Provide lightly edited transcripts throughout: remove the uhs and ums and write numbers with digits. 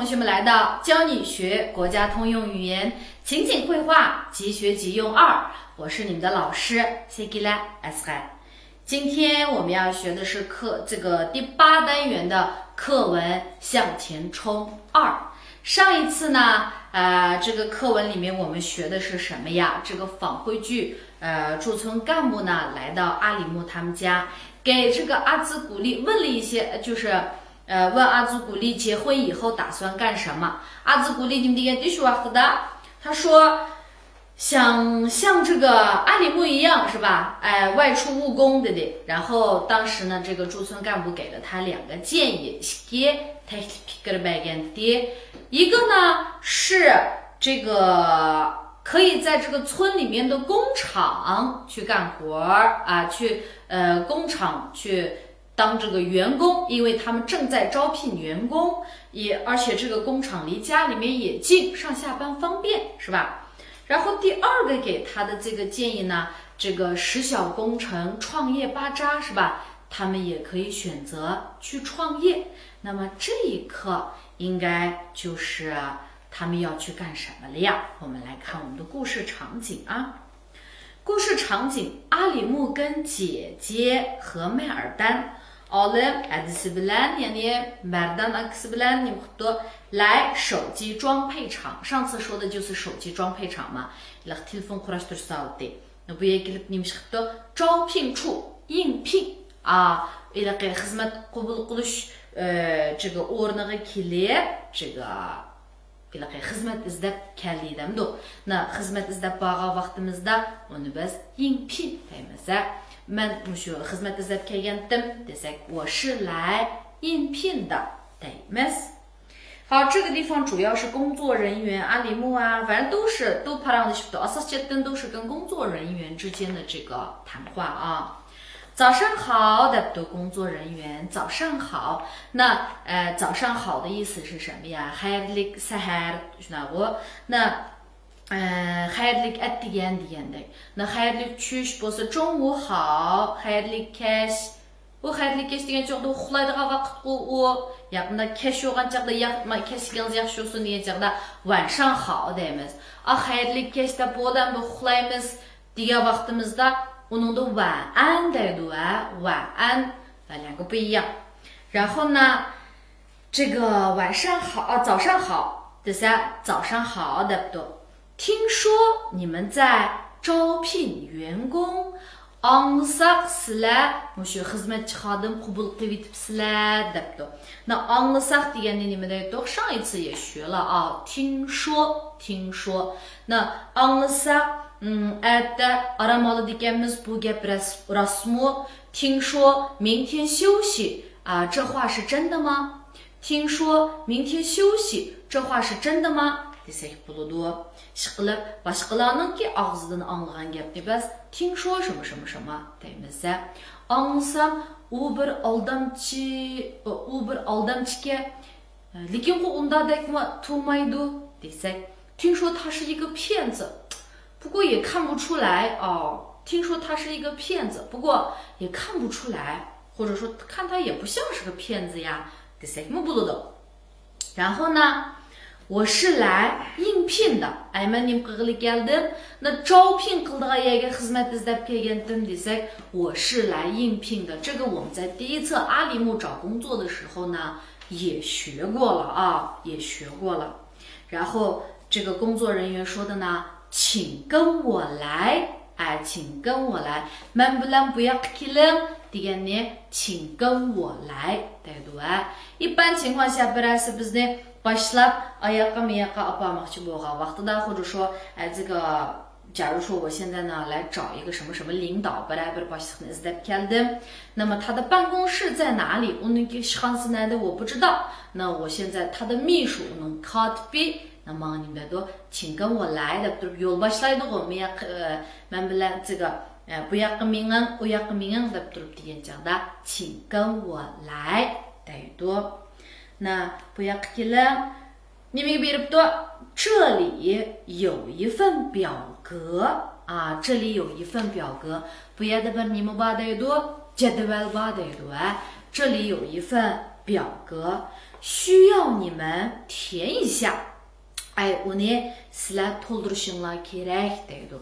学们来到教你学国家通用语言情景绘画即学即用2，我是你们的老师 Segila Asghar。今天我们要学的是这个第8单元的课文向前冲2。上一次呢，这个课文里面我们学的是什么呀？这个返回句，驻村干部呢来到阿里木他们家，给这个阿兹古丽问了一些，问阿兹古丽结婚以后打算干什么？阿兹古丽你们的对说好的，他说想像这个阿里木一样，是吧？外出务工的。然后当时呢，这个驻村干部给了他2个建议，一个呢是这个可以在这个村里面的工厂去干活啊，去工厂去当这个员工，因为他们正在招聘员工，而且这个工厂离家里面也近，上下班方便，是吧？然后第2个给他的这个建议呢，这个实小工程创业巴扎，是吧？他们也可以选择去创业。那么这一课应该就是他们要去干什么了呀？我们来看我们的故事场景啊。故事场景，阿里木跟姐姐和麦尔丹来手机装配厂，上次说的就是手机装配厂嘛。招聘处应聘啊，这个ornaga kelib这个xizmat izlab keldiydamdu. Xizmat izlab borgan vaqtimizda uni biz 应聘 deymiz. Men shu xizmat izlab kelgandim desak, 我是来应聘的 deymiz. 好，这个地方主要是工作人员阿里木啊，反正都parangdishibdi，都是跟工作人员之间的这个谈话啊。早上好的工作人员，早上好。那早上好的意思是什么呀？Xayrlik sahar， 那xayrlik at deganday。那 xayrlik tush bo'lsa中午好 ，xayrlik kech。u xayrlik kech degan chog'da uxlaydigan vaqt u yaqinda kech bo'lgan chog'da kechgingiz yaxshi bo'lsin degan chog'da 晚上好 deymiz. xayrlik kech deb bu odamni uxlaymiz degan vaqtimizda onun的晚安deydi晚安2个不一样。然后呢，这个晚上好早上好第3早上好的听说你们在招聘员工аңлысақ сілер мүше қызметші қадым құбыл қивитіпсілер депті. 那аңлысақ дегенде неме deydi? 上一次也学了啊，听说。那аңлысақ әтті арамалы дегеніміз бұл гәп расму. 听说明天休息啊，这话是真的吗？听说明天休息，这话是真的吗？desek bo'ladi. Shiqilib boshqalarningki og'zidan anglagan gapni biz 听说什么什么什么 deymiz. Anglasam u bir aldamchiga lekin undadekmi turmaydi desek. 听说他是一个骗子，不过也看不出来哦。听说他是一个骗子，不过也看不出来，或者说看他也不像是个骗子呀。desek mu bo'ladi. 然后呢？我是来应聘的。那招聘我是来应聘的。这个我们在第1册阿里木找工作的时候呢，也学过了啊，也学过了。然后这个工作人员说的呢，请跟我来，请跟我来。请跟我来，对不对？一般情况下，bizne başlab ayaqqa miyaqqa aparmoqchi bo'lgan vaqtida，或者说这个假如说我现在呢来找一个什么什么领导，bir boshliqni izlab keldim， 那么他的办公室在哪里？ uninki ishxonasi nerede？ 我不知道。那我现在他的秘书uning kotibi， 那么你们都请跟我来的，yo'l boshlaydi men bilan这个bu yoqqa mening u yoqqa mening deb turib degan chog'da 请跟我来 deydi。那不要kelib nimaga beribdi？ 这里有一份表格啊，这里有一份表格。bu yerda bir nima bor deydi? Jadval bor deydi. 这里有一份表格。需要你们填一下。uni sizlar to'ldirishinglar kerak deydi.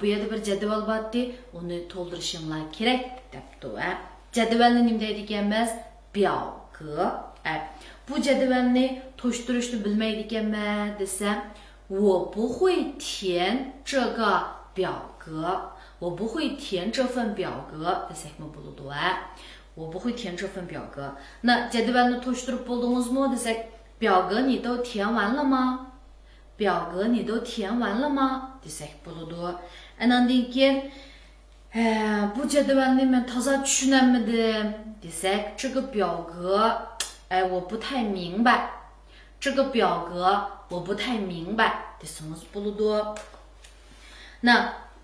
Bu yerda bir jadval bordi, uni to'ldirishinglar kerak debdi. Jadvalni nima deydiganmiz? 表格. Bu jadvalni to'shtirishni bilmaydi ekanman desam, 我不会填这个表格，我不会填这份表格desakmi bo'ladi. 我不会填这份表格. jadvalni to'shtirib bo'ldingizmi desak, 表格你都填完了吗？表格你都填完了吗desak bo'ladi. Andan keyin bu jadvalni men toza tushunolmadim desak, 这个表格我不太明白。这个表格我不太明白desangiz bo'ladi.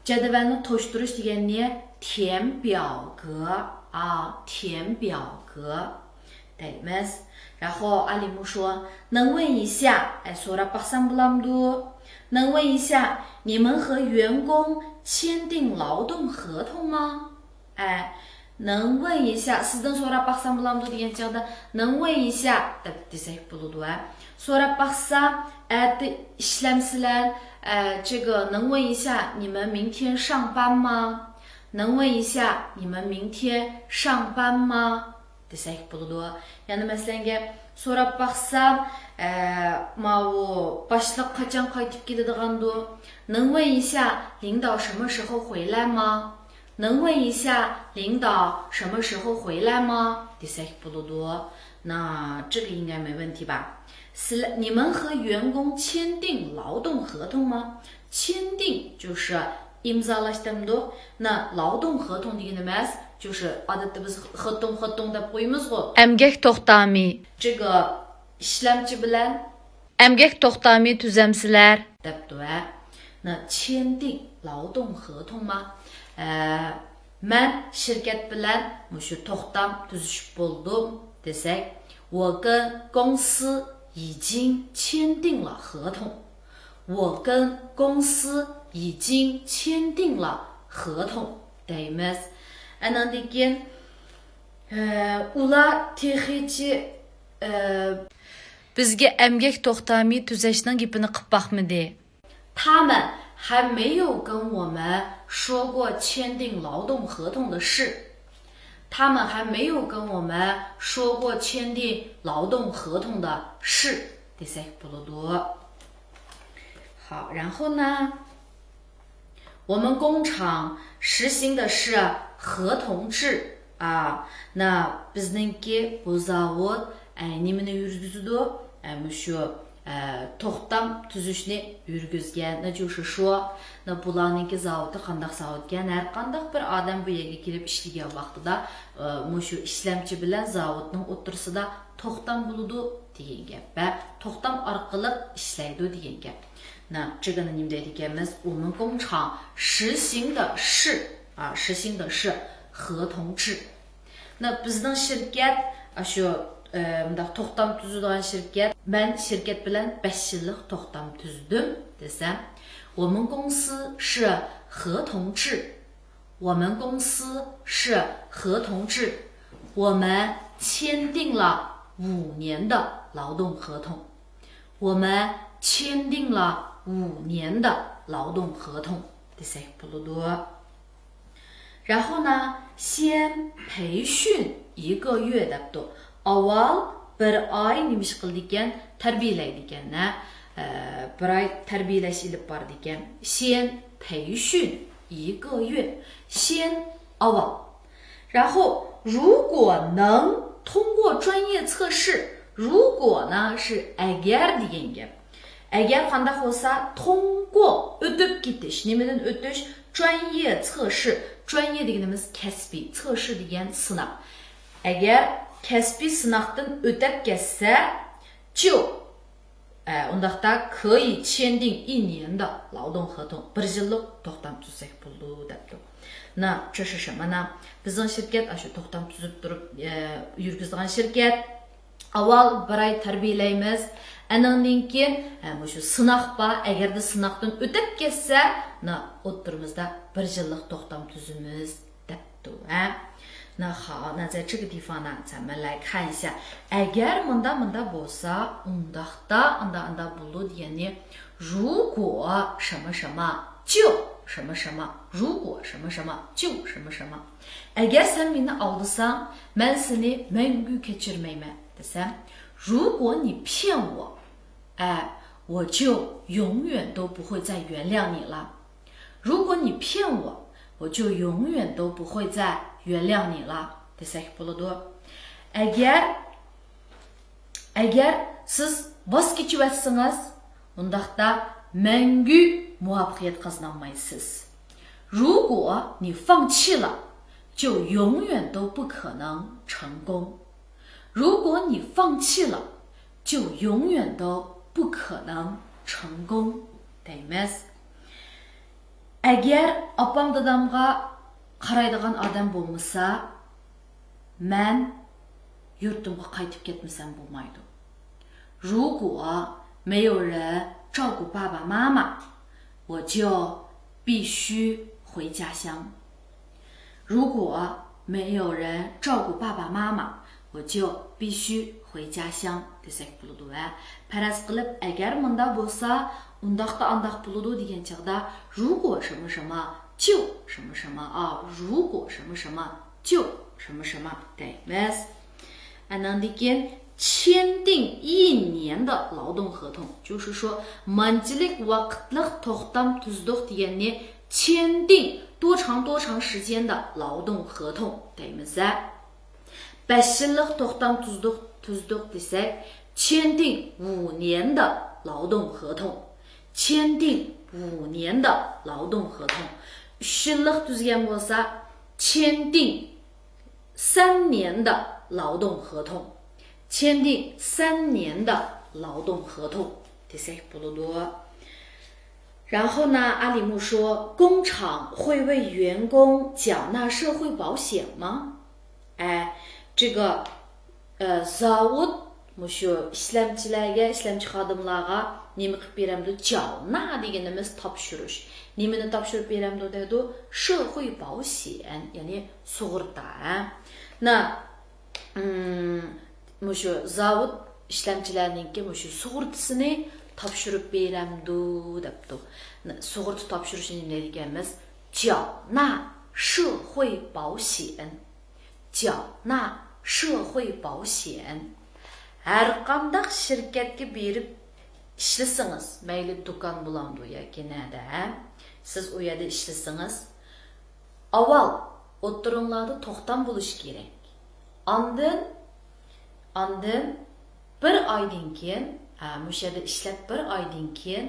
jadvalni to'shtirish degani 填表格填表格 deymiz. 然后阿里木说，能问一下so'rab baqsam bo'lamdi? 能问一下你们和员工签订劳动合同吗？能问一下sizdan so'rab baqsam bo'lamdi degan chog'da 能问一下deb desak bo'ladi. so'rab baqsam ishlamsizlar, 这个能问一下你们明天上班吗？能问一下你们明天上班吗desak bo'ladi. Ya'ni masalan so'rab baqsam, boshliq qachon qaytib keladigandu? 能问一下领导什么时候回来吗？能问一下领导什么时候回来吗desak bo'ladi. 这个应该没问题吧？你们和员工签订劳动合同吗？签订就是imzalash demdi. 劳动合同degani emas, 就是odatda biz xatom deb qo'yamiz-ku. Emgak to'xtami. 这个 ishlamchi bilan emgak to'xtami tuzamsizlar debdi. 签订劳动合同吗？men shirkat bilan mushu to'xtam tuzishib bo'ldim desak, 我跟公司已经签订了合同。我跟公司已经签订了合同 deymiz. Andan keyin ular texnichi bizga emgak to'xtami tuzashning gapini qilib baqmidi. 他们还没有跟我们说过签订劳动合同的事。他们还没有跟我们说过签订劳动合同的事。desak bo'ladi. 好，然后呢，我们工厂实行的是合同制bizningki bu zavod nimani yurgizdi? Mushu to'xtam tuzishni yurgizgan. 就是说, bularninki zavodi qandaq zavodgan, har qandaq bir odam bu yerga kelib ishlagan vaqtida mushu ishlamchi bilan zavodning o'rtasida to'xtam bo'ladi degan gap. To'xtam orqali ishlaydi degan gap. 这个呢你们得理解吗？我们工厂实行的是合同制。bizning shirkat shu mundaq to'xtam tuzadigan shirkat, men shirkat bilan 5 yillik to'xtam tuzdim desam, 我们公司是合同制。我们公司是合同制。我们签订了5年的劳动合同。我们签订了5年的劳动合同 desak bo'ladi. 然后呢，先培训1个月debdi. Avval 1 oy nima ish qildi ekan? Tarbiyalaydi ekan. 1 oy tarbiyalash ilib bordi ekan. 先培训1个月，先 avval. 然后如果能通过专业测试，如果呢是 agar degan gap. Agar qanday bo'lsa通过 o'tib ketish, nimadan o'tish? 专业测试。专业deganimiz kasbiy, 测试degan sinov. Agar kasbiy sinovdan o'tib ketsa, 就undaqda 可以签订1年的劳动合同. 1 yillik to'xtam tuzsak bo'ladi debdi. 这是什么呢? Bizning shirkat shu to'xtam tuzib turib yurgizgan shirkat. Avval 1 oy tarbiyalaymiz. Andan keyin shu sinov bor. Agarda sinovdan o'tib ketsa, o'ttirimizda 1 yillik to'xtam tuzimiz debdi. 那好，那在这个地方呢，咱们来看一下 agar munda bo'lsa unda bo'ladi degani 如果什么什么就什么什么，如果什么什么就什么什么。agar sen meni aldasan, men seni мәңгі kechirmayman desem，如果你骗我，我就永远都不会再原谅你了。如果你骗我，我就永远都不会再原谅你了。desek bo'ladi. Agar siz voz kechivatsangiz, undaqda мәңгі muvaffaqiyat qozonmaysiz. 如果你放弃了，就永远都不可能成功。如果你放弃了，就永远都不可能成功。deymiz. Agar opam dadamga qaraydigan odam bo'lmasa, men yurtimga qaytib ketmasam bo'lmaydi. 如果没有人照顾爸爸妈妈，我就必须回家乡。如果没有人照顾爸爸妈妈，我就必须回家乡。desek bo'ladi. Faraz qilib agar munda bo'lsa, undaqda andaq bo'ladi degan chaqda 如果什么什么就什么什么啊，如果什么什么就什么什么 deymiz. Andan keyin 签订1年的劳动合同，就是说 manjilik vaqtliq to'xtam tuzliq deganni 签订多长时间的劳动合同 deymiz. 5 yillik to'xtam tuzliq desek 签订5年的劳动合同，签订5年的劳动合同。3 yillik tuzgan bo'lsa 签订3年的劳动合同，签订3年的劳动合同。desek bo'ladi. 然后呢，阿里木说，工厂会为员工缴纳社会保险吗？这个zavod mushu ishlamchi xodimlarga nima qilib beramdi? 缴纳deganimiz topshirish. Nimani topshirib beramdi deydi? 社会保险, ya'ni sug'urta. Na mushu zavod ishlamchilarningki mushu sug'urtasini topshirib beramdi debdi. Sug'urta topshirish nima deganimiz? 缴纳社会保险. 缴纳社会保险. Har qandaq shirkatga berib ishlasangiz, mayli do'kon bo'lamdi yoki nada, siz u yerda ishlasangiz, avval o'tiringlarda to'xtam bo'lishi kerak. Ondan bir oydan keyin, o'sha yerda ishlab bir oydan keyin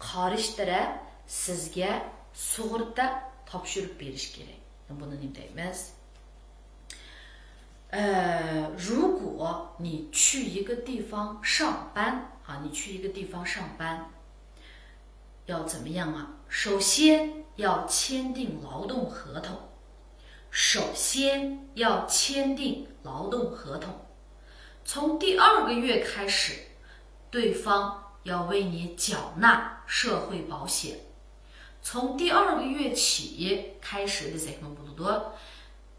qarish taraf sizga sug'urta topshirib berish kerak. Buni nima deymiz? 如果你去一个地方上班你去一个地方上班要怎么样啊？首先要签订劳动合同。从第2个月开始，对方要为你缴纳社会保险。从第2个月起开始的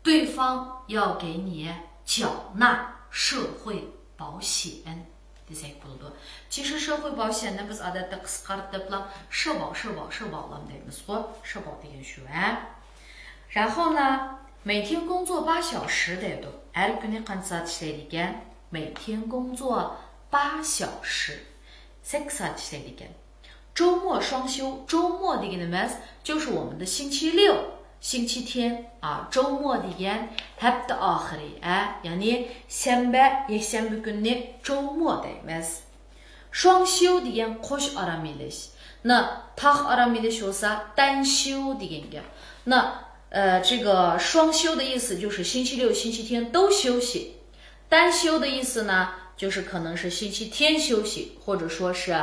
对方要给你缴纳社会保险。其实社会保险呢，biz odatda qisqartirib社保deymiz. 社保degan shu. 然后呢，每天工作8小时deydi. Har kuni qancha soat ishlaydi ekan? 每天工作8小时. 8 soat ishlaydi ekan. 周末双休，周末deganimiz就是我们的星期六、星期天周末degan hafta oxiri, ya'ni shanba, yakshanba kunni 周末 deymiz. 双休degan qo'sh orom olish. 那 taq orom olish bo'lsa 单休 degan gap. 那这个双休的意思就是星期六、星期天都休息。单休的意思呢，就是可能是星期天休息，或者说是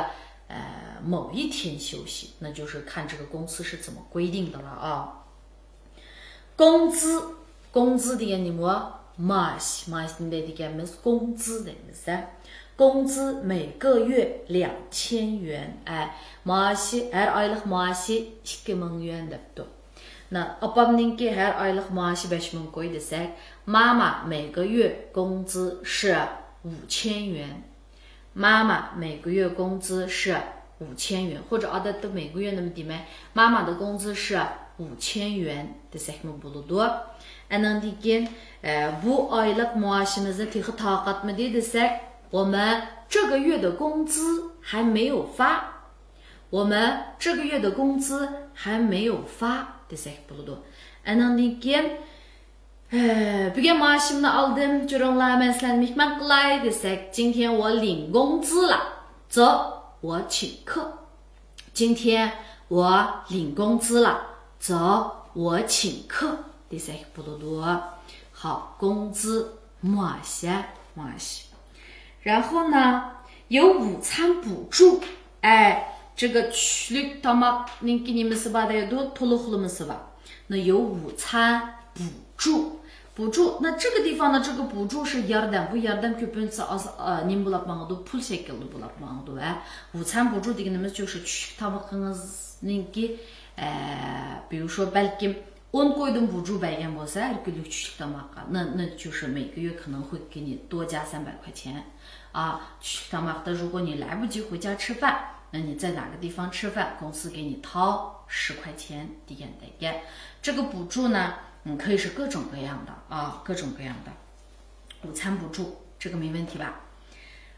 某一天休息，那就是看这个公司是怎么规定的了啊。工资degan nima? maash deganimiz 工资 deymiz. 工资每个月2000元. maashi har oylik maashi 2000 yuan debdi. 那opamninki her aylık maaşı 5000 koy desek, 妈妈每个月工资是5000元。妈妈每个月工资是5000元，或者adette每个月那么demek, 妈妈的工资是5000元 desek mi buludu? Anan dikin, bu aylık maaşımızı tihi takatmadı desek, 我们这个月的工资还没有发。我们这个月的工资还没有发 desek buludu. Anan dikin, bugün maaşımı aldım, çoğunluğa meslenmekmen kolay desek, 今天我领工资了，走，我请客。今天我领工资了，走，我请客 desek buludu. 好，工资 maaşı。然后呢，有午餐补助，这个çürük tamakninki nimesi badaydı, toluklumesi var. 那有午餐补助。补助，那这个地方呢，这个补助是 yardım， bu yardım köpüntüsü az nim bulapmağıdı, pul şekilde bulapmağıdı. 午餐补助degenimiz 就是 çürük tamakınızninki, 比如说 belki 10 koydum 补助bergen olsa her günlük çürük tamakka， 那就是每个月可能会给你多加300块钱啊。çürük tamakta 如果你来不及回家吃饭，那你在哪个地方吃饭，公司给你掏10块钱 degan。这个补助呢，可以是各种各样的啊，各种各样的午餐补助，这个没问题吧？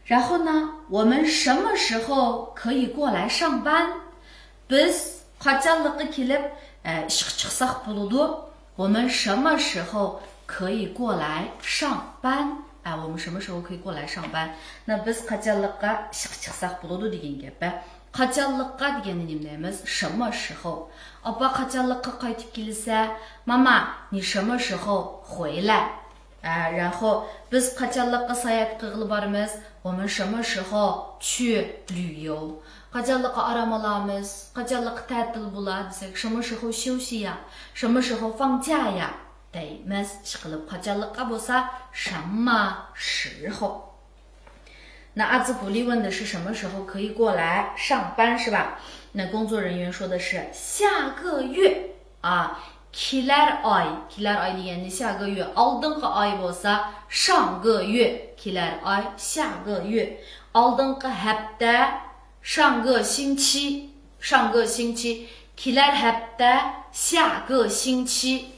然后呢，我们什么时候可以过来上班？ biz qachonliqqa kelib ishga chiqsaq bo'ladi？ 我们什么时候可以过来上班？我们什么时候可以过来上班？那 biz qachonliqqa ishga chiqsaq bo'ladi degan gap. qachonliqqa degani nimamiz? 什么时候？ Opa qachonliqqa qaytib kelsa, 妈妈你什么时候回来？然后 biz qachonliqqa sayohat qilib boramiz? 我们什么时候去旅游？ qachonliqqa aram olamiz? qachonliqqa ta'til bo'ladi desak, 什么时候休息呀？ 什么时候放假呀？ deymiz. Ishqilib qachonliqqa bo'lsa 什么时候？那阿兹古丽问的是什么时候可以过来上班，是吧？那工作人员说的是下个月啊。kelar oy degani 下个月 oldingi oy bo'lsa 上个月 kelar oy 下个月 oldingi hafta 上个星期 kelar hafta 下个星期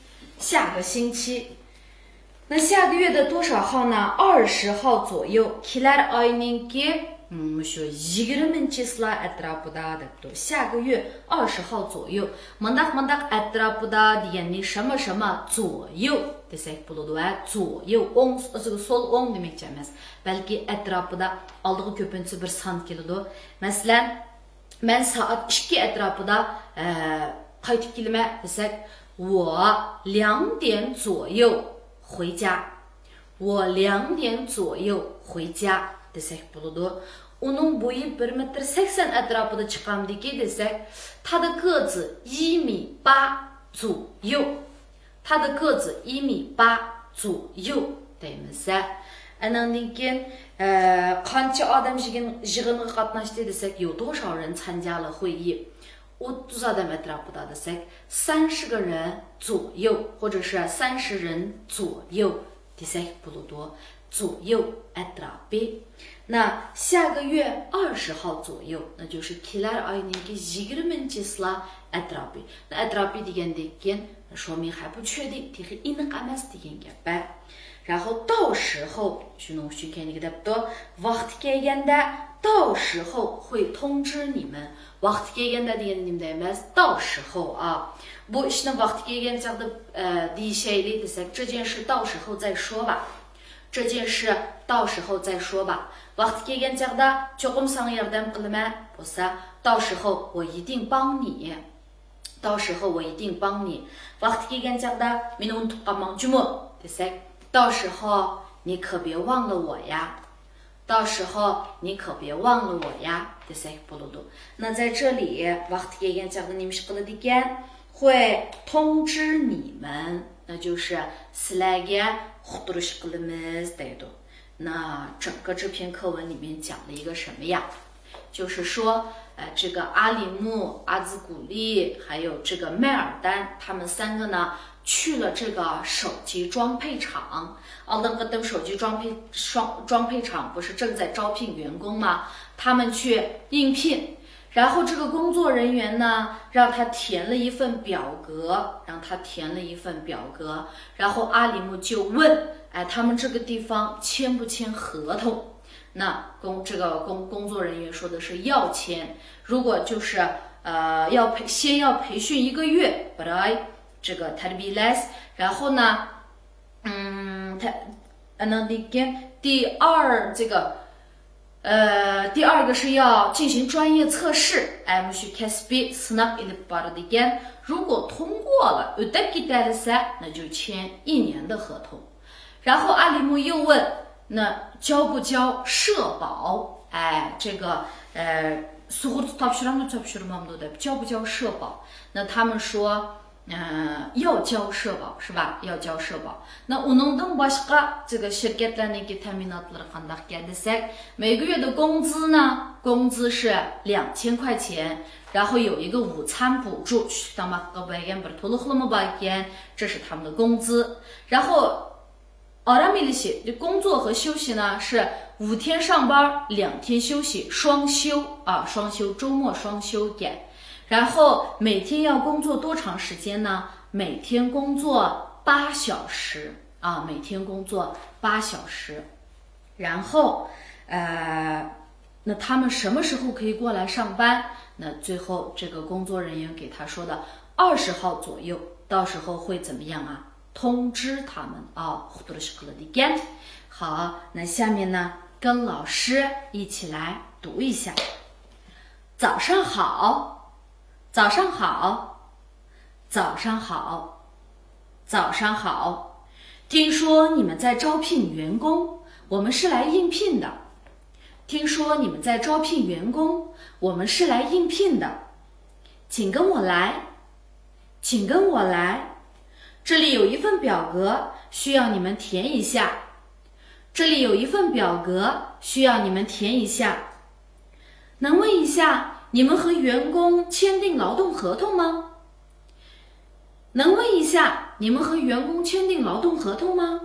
那下个月的多少号呢？20号左右 kelar oyninki shu 20 числа atrofida debdi. 下个月20号左右 mındaq atrofida degani 什么什么左右 desak bo'ladi va 左右 sol o'ng demakchi emas, balki atrofida oldiga ko'pincha bir son keladi. Masalan, men soat 2 atrofida qaytib kelaman desak, 我2点左右回家，我2点左右回家 desak bo'ladi. Onun boyu 1.80 metre atrofida chiqamdiki desak, 他的个子1.8米左右，他的个子1.8米左右 deymiz. Andan keyin qancha odam yig'inga qatnashdi desak, 有多少人参加了会议？30 adam atrofida desak, 30个人左右，或者是30人左右 desak bo'ladi. 左右 atrofi. 那下个月20号左右，那就是 kelar oyninki 20 числа atrofi. 那 atrofi degandan keyin 说明还不确定，tehi aniq emas degan gap. 然后到时候shuni tushunganiga debdi, vaqti kelganda 到时候会通知你们. Vaqti kelganda degani nima deymiz? 到时候啊. Bu ishni vaqti kelgan chaqda deyishaylik desak, 这件事到时候再说吧。这件事到时候再说吧。vaqti kelgan chaqda cho'qim sana yordam qilaman bo'lsa, 到时候我一定帮你。到时候我一定帮你。vaqti kelgan chaqda meni unutib qolmoqchimi desak, 到时候你可别忘了我呀。到时候你可别忘了我呀 desak bo'ladi. 那在这里 vaqti kelgan chaqda nima ish qiladi ekan? 会通知你们，那就是sizlarga uqtirish qilamiz deydi. 那整个这篇课文里面讲了一个什么呀？就是说，这个阿里木、阿兹古丽还有这个麦尔丹，他们3个呢去了这个手机装配厂。那个手机装配厂不是正在招聘员工吗？他们去应聘。然后这个工作人员呢，让他填了一份表格，然后阿里木就问，他们这个地方签不签合同？那工作人员说的是要签，如果就是先要培训1个月，这个 tadbilas， 然后呢，第二个是要进行专业测试，如果通过了，那就签1年的合同。然后阿里木又问，那交不交社保？这个交不交社保？那他们说，要交社保是吧？要交社保。那这个每个月的工资呢？工资是2000块钱，然后有一个午餐补助，这是他们的工资。然后工作和休息呢是5天上班，2天休息，双休，周末双休点。然后每天要工作多长时间呢？每天工作8小时每天工作8小时。然后那他们什么时候可以过来上班？那最后这个工作人员给他说的20号左右，到时候会怎么样啊？通知他们好，那下面呢，跟老师一起来读一下。早上好，早上好，早上好，早上好。听说你们在招聘员工，我们是来应聘的。听说你们在招聘员工，我们是来应聘的。请跟我来，请跟我来。这里有一份表格，需要你们填一下。这里有一份表格，需要你们填一下。能问一下，你们和员工签订劳动合同吗？能问一下，你们和员工签订劳动合同吗？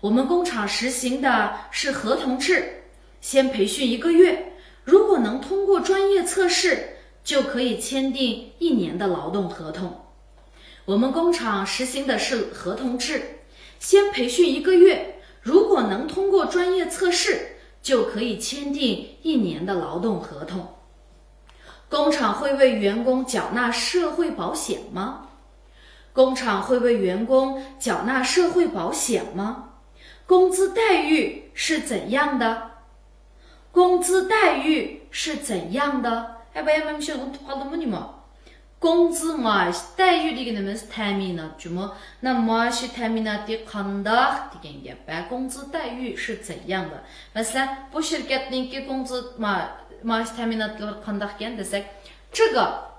我们工厂实行的是合同制，先培训1个月，如果能通过专业测试，就可以签订1年的劳动合同。我们工厂实行的是合同制，先培训1个月，如果能通过专业测试，就可以签订1年的劳动合同。工厂会为员工缴纳社会保险吗？工厂会为员工缴纳社会保险吗？工资待遇是怎样的？工资待遇是怎样的？工资待遇되게되면서 termina 주모那뭐시 termina 디 conduct 되게工资待遇是怎样的？mesela bu şirketninki工资뭐시 termina 디 conduct 되게这个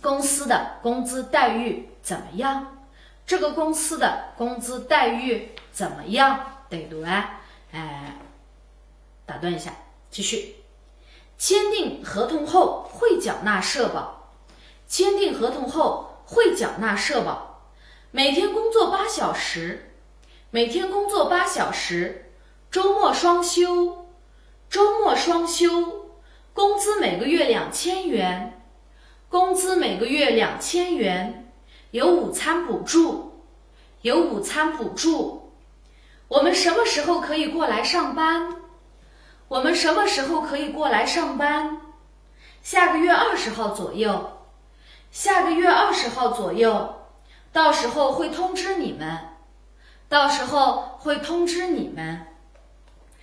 公司的工资待遇怎么样？这个公司的工资待遇怎么样？对不对？打断一下，继续。签订合同后会缴纳社保。签订合同后会缴纳社保，每天工作8小时，每天工作8小时，周末双休，周末双休，工资每个月2000元，工资每个月2000元，有午餐补助，有午餐补助。我们什么时候可以过来上班？我们什么时候可以过来上班？下个月20号左右。下个月20号左右，到时候会通知你们，到时候会通知你们。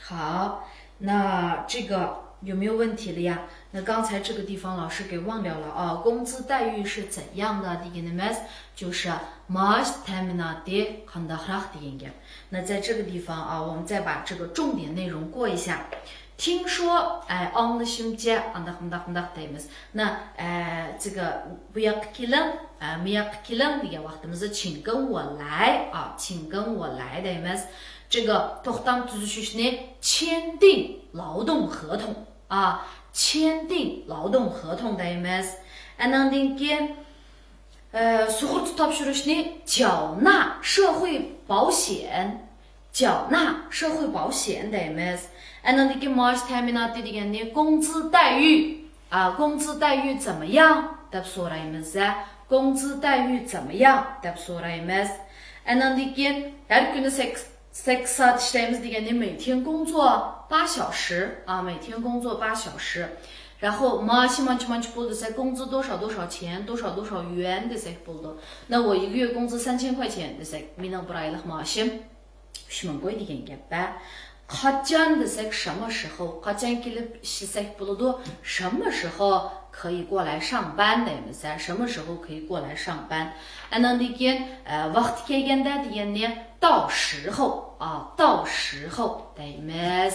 好，那这个有没有问题了呀？那刚才这个地方老师给忘掉了工资待遇是怎样的？就是 mas termina de conduct 那在这个地方我们再把这个重点内容过一下。听说anlaşımcı那这个不要degan vaqtimiz请跟我来请跟我来deymiz。这个to'xtam tuzishishni签订劳动合同签订劳动合同deymiz. Andan keyin sug'urta topshirishni缴纳社会保险deymiz. Andan keyin maosh ta'minoti degani工资待遇工资待遇怎么样deb so'raymiz. 工资待遇怎么样deb so'raymiz. Andan keyin har kuni 8 saat ishlaymiz degani 每天工作8小时每天工作8小时。然后maashi manchi bo'ldi工资多少钱多少元desak bo'ldi. 那我一个月工资3000块钱desak mening bir oylik maoshim 3000 qo'y degan gap. qachon desak 什么时候 qachon kelib ishlasak bo'ladi 什么时候可以过来上班deymiz. 什么时候可以过来上班. Andan keyin vaqti kelganda degani 到时候deymiz.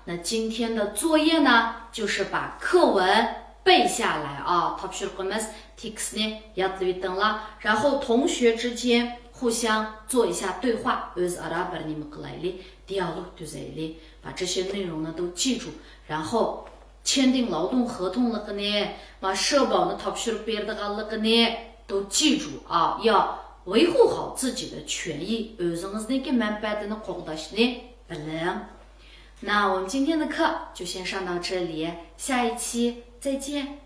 那今天的作业呢，就是把课文背下来topshiriqimiz tekstni yodlab o'tinglar. 然后同学之间互相做一下对话 o'zaro bir nima qilaylik, dialog tuzaylik. 把这些内容呢都记住，然后签订劳动合同ligini va社保呢 topshirib berdiganligini都记住要维护好自己的权益 o'zingizniki manfaatini qo'llashni biling. 那我们今天的课就先上到这里，下一期再见。